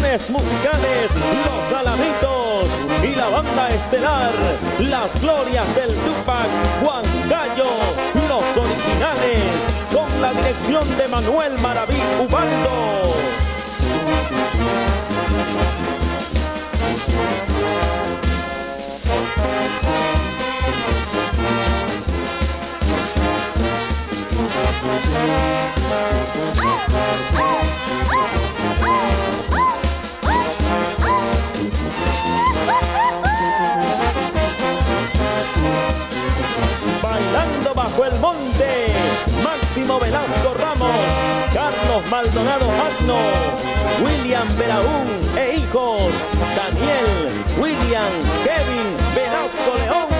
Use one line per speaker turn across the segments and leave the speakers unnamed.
Conexiones musicales, Los Alamitos y la banda estelar, Las Glorias del Tupac, Juan Gallo, los originales, con la dirección de Manuel Maraví Ubaldo. Bailando bajo el monte, Máximo Velasco Ramos, Carlos Maldonado Magno, William Belaún e hijos, Daniel, William, Kevin Velasco León.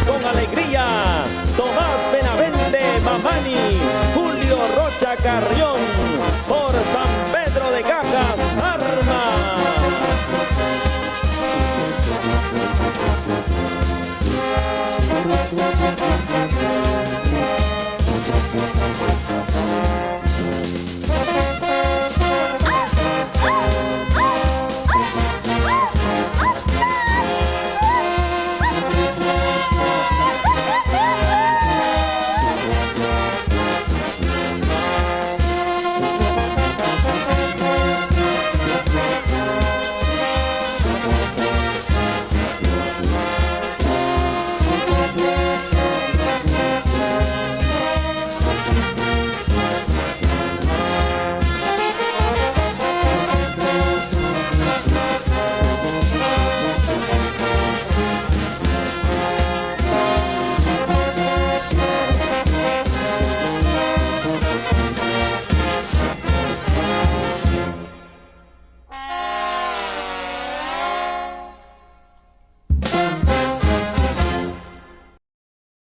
Con alegría, Tomás Benavente Mamani, Julio Rocha Carrión,